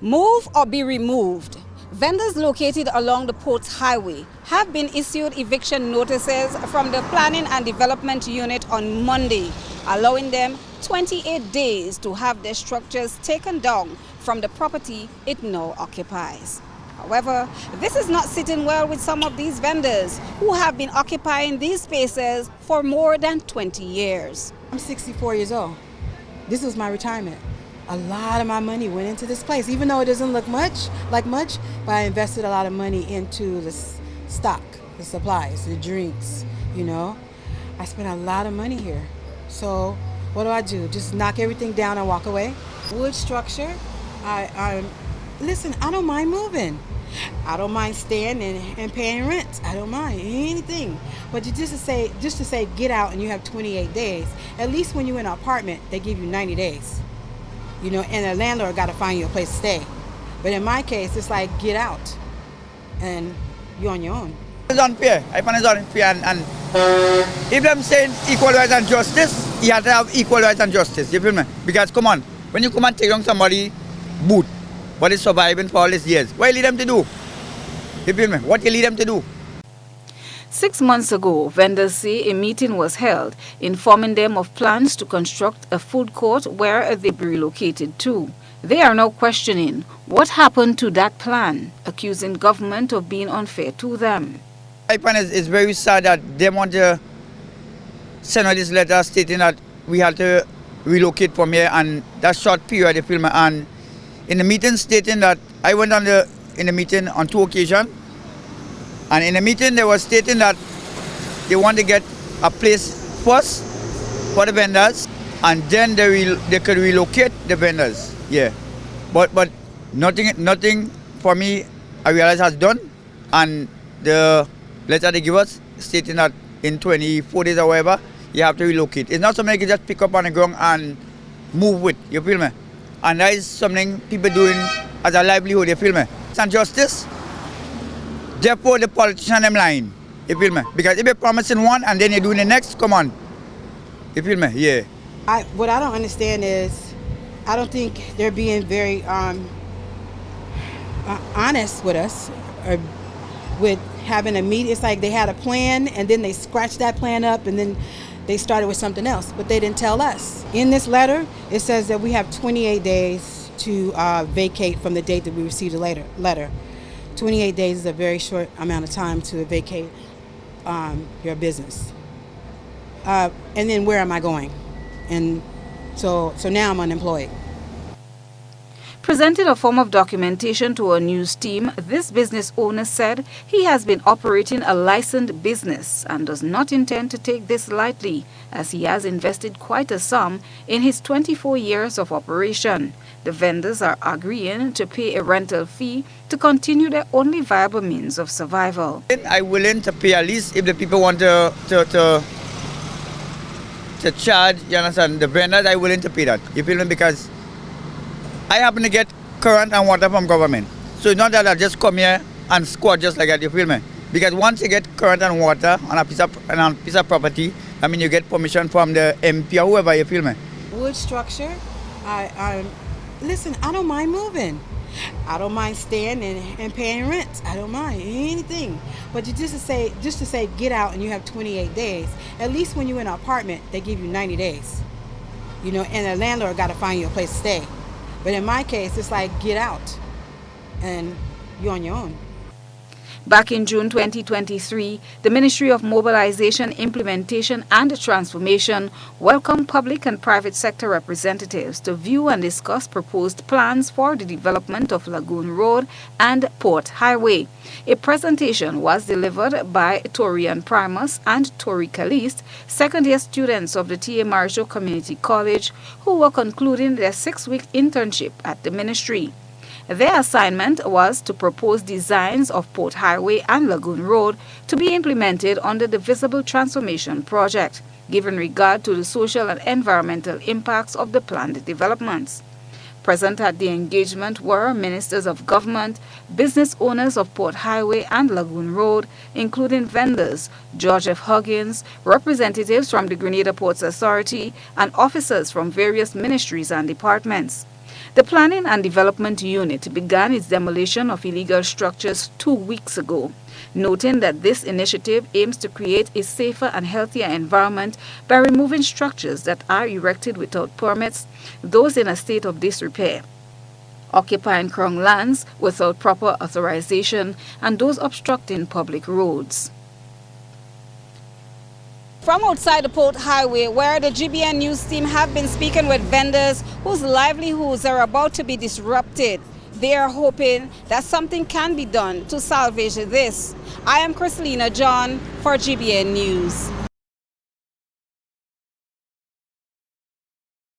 Move or be removed. Vendors located along the Port Highway have been issued eviction notices from the Planning and Development Unit on Monday, allowing them 28 days to have their structures taken down from the property it now occupies. However, this is not sitting well with some of these vendors who have been occupying these spaces for more than 20 years. I'm 64 years old. This was my retirement. A lot of my money went into this place, even though it doesn't look much, but I invested a lot of money into the stock, the supplies, the drinks, you know. I spent a lot of money here. So what do? Just knock everything down and walk away? Wood structure, listen, I don't mind moving. I don't mind staying and paying rent. I don't mind anything. But just to say get out and you have 28 days, at least when you're in an apartment, they give you 90 days. You know, and the landlord got to find you a place to stay. But in my case, it's like get out and you're on your own. It's unfair. I find it's unfair. And if I'm saying equal rights and justice, you have to have equal rights and justice. You feel me? Because come on, when you come and take down somebody boot, what is surviving for all these years, what you lead them to do? You feel me? What you lead them to do? 6 months ago, vendors say a meeting was held informing them of plans to construct a food court where they be relocated to. They are now questioning what happened to that plan, accusing government of being unfair to them. I find it's very sad that they want to send out this letter stating that we had to relocate from here, and that short period, you feel me? And in the meeting stating that I went in the meeting on 2 occasions. And in the meeting, they were stating that they want to get a place first for the vendors, and then they could relocate the vendors. Yeah, but nothing for me, I realize has done. And the letter they give us stating that in 24 days or whatever, you have to relocate. It's not something you can just pick up on the ground and move with. You feel me? And that is something people doing as a livelihood. You feel me? It's injustice. Therefore, the politician them lying. You feel me? Because if you're promising one and then you're doing the next, come on. You feel me? Yeah. What I don't understand is, I don't think they're being very honest with us, or with having a meeting. It's like they had a plan and then they scratched that plan up and then they started with something else, but they didn't tell us. In this letter, it says that we have 28 days to vacate from the date that we received the letter. 28 days is a very short amount of time to vacate your business. And then where am I going? And so now I'm unemployed. Presenting a form of documentation to a news team, this business owner said he has been operating a licensed business and does not intend to take this lightly, as he has invested quite a sum in his 24 years of operation. The vendors are agreeing to pay a rental fee to continue their only viable means of survival. I'm willing to pay, at least if the people want to charge, you understand, the vendors, I'm willing to pay that. You feel me? Because I happen to get current and water from government. So it's not that I just come here and squat just like that, you feel me? Because once you get current and water on a piece of property, I mean you get permission from the MP or whoever, you feel me? Wood structure, listen, I don't mind moving. I don't mind staying and paying rent. I don't mind anything. But just to say get out and you have 28 days, at least when you're in an apartment, they give you 90 days. You know, and the landlord got to find you a place to stay. But in my case, it's like get out and you're on your own. Back in June 2023, the Ministry of Mobilization, Implementation and Transformation welcomed public and private sector representatives to view and discuss proposed plans for the development of Lagoon Road and Port Highway. A presentation was delivered by Torian Primus and Tori Caliste, second-year students of the T.A. Marijo Community College, who were concluding their 6-week internship at the ministry. Their assignment was to propose designs of Port Highway and Lagoon Road to be implemented under the Visible Transformation Project, given regard to the social and environmental impacts of the planned developments. Present at the engagement were ministers of government, business owners of Port Highway and Lagoon Road, including vendors, George F. Huggins, representatives from the Grenada Ports Authority, and officers from various ministries and departments. The Planning and Development Unit began its demolition of illegal structures 2 weeks ago, noting that this initiative aims to create a safer and healthier environment by removing structures that are erected without permits, those in a state of disrepair, occupying Crown lands without proper authorization, and those obstructing public roads. From outside the Port Highway, where the GBN News team have been speaking with vendors whose livelihoods are about to be disrupted, they are hoping that something can be done to salvage this. I am Chrislina John for GBN News.